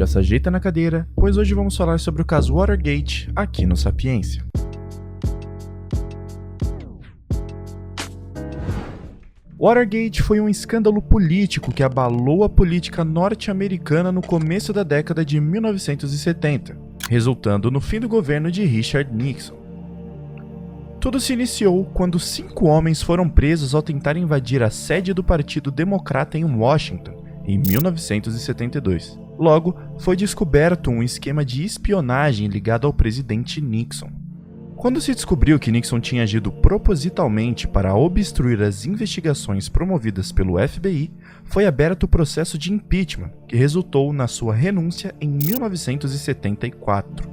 Já se ajeita na cadeira, pois hoje vamos falar sobre o caso Watergate aqui no Sapiência. Watergate foi um escândalo político que abalou a política norte-americana no começo da década de 1970, resultando no fim do governo de Richard Nixon. Tudo se iniciou quando 5 homens foram presos ao tentar invadir a sede do Partido Democrata em Washington, em 1972. Logo, foi descoberto um esquema de espionagem ligado ao presidente Nixon. Quando se descobriu que Nixon tinha agido propositalmente para obstruir as investigações promovidas pelo FBI, foi aberto o processo de impeachment, que resultou na sua renúncia em 1974.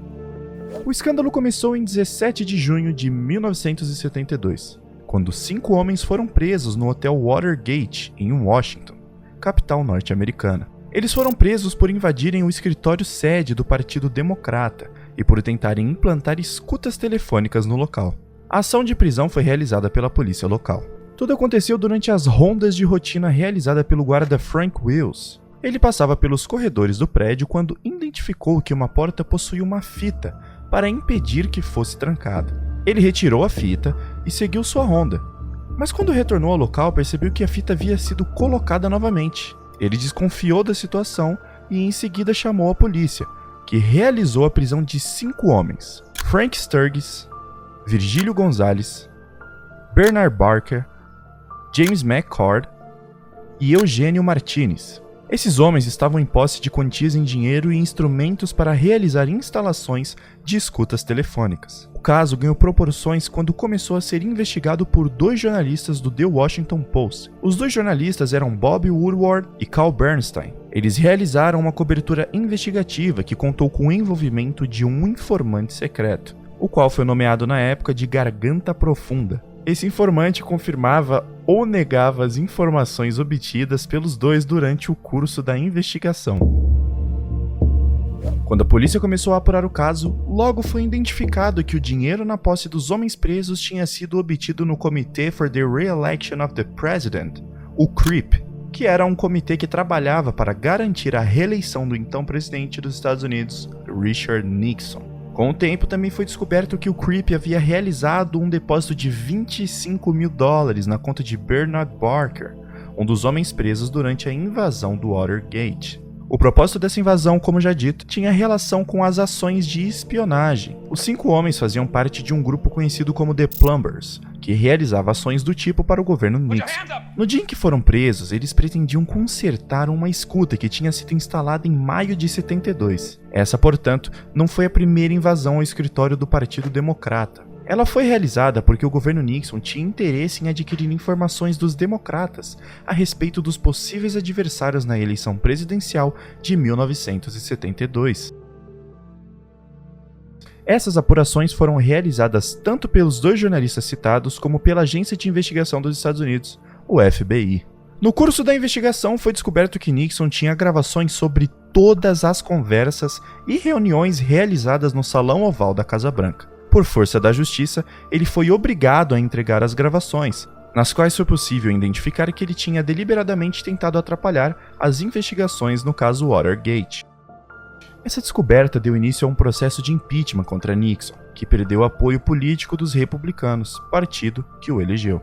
O escândalo começou em 17 de junho de 1972, quando 5 homens foram presos no Hotel Watergate, em Washington, capital norte-americana. Eles foram presos por invadirem o escritório-sede do Partido Democrata e por tentarem implantar escutas telefônicas no local. A ação de prisão foi realizada pela polícia local. Tudo aconteceu durante as rondas de rotina realizada pelo guarda Frank Wills. Ele passava pelos corredores do prédio quando identificou que uma porta possuía uma fita para impedir que fosse trancada. Ele retirou a fita e seguiu sua ronda. Mas quando retornou ao local, percebeu que a fita havia sido colocada novamente. Ele desconfiou da situação e em seguida chamou a polícia, que realizou a prisão de 5 homens: Frank Sturgis, Virgílio Gonzalez, Bernard Barker, James McCord e Eugênio Martinez. Esses homens estavam em posse de quantias em dinheiro e instrumentos para realizar instalações de escutas telefônicas. O caso ganhou proporções quando começou a ser investigado por 2 jornalistas do The Washington Post. Os 2 jornalistas eram Bob Woodward e Carl Bernstein. Eles realizaram uma cobertura investigativa que contou com o envolvimento de um informante secreto, o qual foi nomeado na época de Garganta Profunda. Esse informante confirmava ou negava as informações obtidas pelos 2 durante o curso da investigação. Quando a polícia começou a apurar o caso, logo foi identificado que o dinheiro na posse dos homens presos tinha sido obtido no Committee for the Re-Election of the President, o CREEP, que era um comitê que trabalhava para garantir a reeleição do então presidente dos Estados Unidos, Richard Nixon. Com o tempo, também foi descoberto que o CREEP havia realizado um depósito de $25 mil na conta de Bernard Barker, um dos homens presos durante a invasão do Watergate. O propósito dessa invasão, como já dito, tinha relação com as ações de espionagem. Os 5 homens faziam parte de um grupo conhecido como The Plumbers, que realizava ações do tipo para o governo Nixon. No dia em que foram presos, eles pretendiam consertar uma escuta que tinha sido instalada em maio de 72. Essa, portanto, não foi a primeira invasão ao escritório do Partido Democrata. Ela foi realizada porque o governo Nixon tinha interesse em adquirir informações dos democratas a respeito dos possíveis adversários na eleição presidencial de 1972. Essas apurações foram realizadas tanto pelos 2 jornalistas citados como pela Agência de Investigação dos Estados Unidos, o FBI. No curso da investigação foi descoberto que Nixon tinha gravações sobre todas as conversas e reuniões realizadas no Salão Oval da Casa Branca. Por força da justiça, ele foi obrigado a entregar as gravações, nas quais foi possível identificar que ele tinha deliberadamente tentado atrapalhar as investigações no caso Watergate. Essa descoberta deu início a um processo de impeachment contra Nixon, que perdeu o apoio político dos republicanos, partido que o elegeu.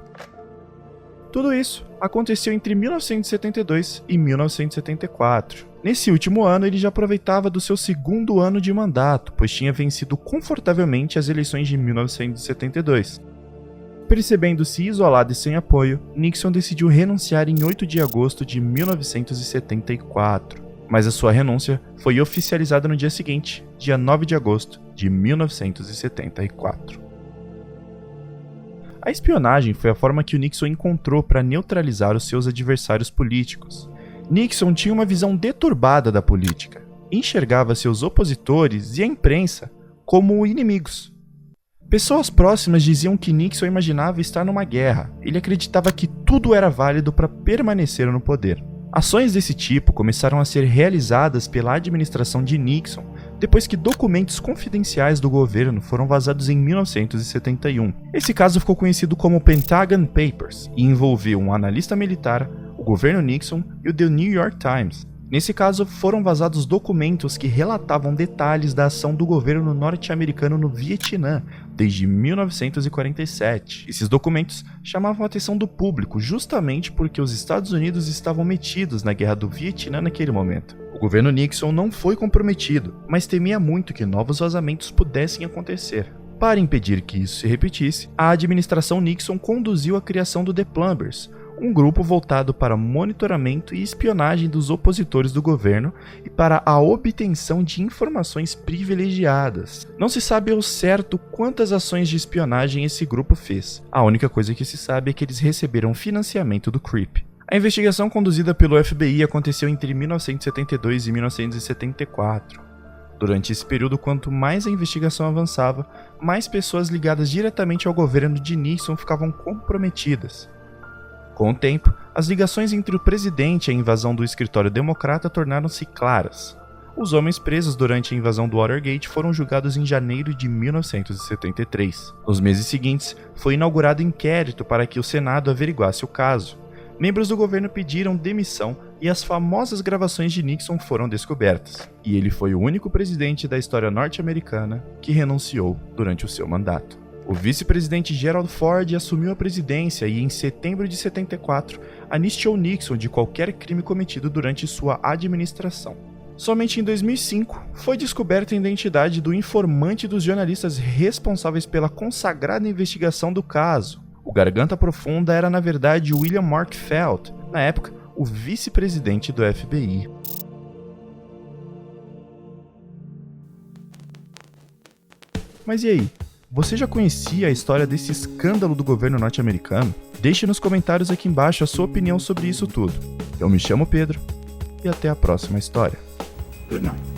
Tudo isso aconteceu entre 1972 e 1974. Nesse último ano, ele já aproveitava do seu 2º ano de mandato, pois tinha vencido confortavelmente as eleições de 1972. Percebendo-se isolado e sem apoio, Nixon decidiu renunciar em 8 de agosto de 1974. Mas a sua renúncia foi oficializada no dia seguinte, dia 9 de agosto de 1974. A espionagem foi a forma que o Nixon encontrou para neutralizar os seus adversários políticos. Nixon tinha uma visão deturbada da política, enxergava seus opositores e a imprensa como inimigos. Pessoas próximas diziam que Nixon imaginava estar numa guerra, ele acreditava que tudo era válido para permanecer no poder. Ações desse tipo começaram a ser realizadas pela administração de Nixon depois que documentos confidenciais do governo foram vazados em 1971. Esse caso ficou conhecido como Pentagon Papers e envolveu um analista militar, o governo Nixon e o The New York Times. Nesse caso, foram vazados documentos que relatavam detalhes da ação do governo norte-americano no Vietnã desde 1947. Esses documentos chamavam a atenção do público justamente porque os Estados Unidos estavam metidos na guerra do Vietnã naquele momento. O governo Nixon não foi comprometido, mas temia muito que novos vazamentos pudessem acontecer. Para impedir que isso se repetisse, a administração Nixon conduziu a criação do The Plumbers, um grupo voltado para monitoramento e espionagem dos opositores do governo e para a obtenção de informações privilegiadas. Não se sabe ao certo quantas ações de espionagem esse grupo fez. A única coisa que se sabe é que eles receberam financiamento do CREEP. A investigação conduzida pelo FBI aconteceu entre 1972 e 1974. Durante esse período, quanto mais a investigação avançava, mais pessoas ligadas diretamente ao governo de Nixon ficavam comprometidas. Com o tempo, as ligações entre o presidente e a invasão do escritório democrata tornaram-se claras. Os homens presos durante a invasão do Watergate foram julgados em janeiro de 1973. Nos meses seguintes, foi inaugurado inquérito para que o Senado averiguasse o caso. Membros do governo pediram demissão e as famosas gravações de Nixon foram descobertas. E ele foi o único presidente da história norte-americana que renunciou durante o seu mandato. O vice-presidente Gerald Ford assumiu a presidência e, em setembro de 74, anistiou Nixon de qualquer crime cometido durante sua administração. Somente em 2005 foi descoberta a identidade do informante dos jornalistas responsáveis pela consagrada investigação do caso. O Garganta Profunda era, na verdade, William Mark Felt, na época, o vice-presidente do FBI. Mas e aí? Você já conhecia a história desse escândalo do governo norte-americano? Deixe nos comentários aqui embaixo a sua opinião sobre isso tudo. Eu me chamo Pedro e até a próxima história. Good night.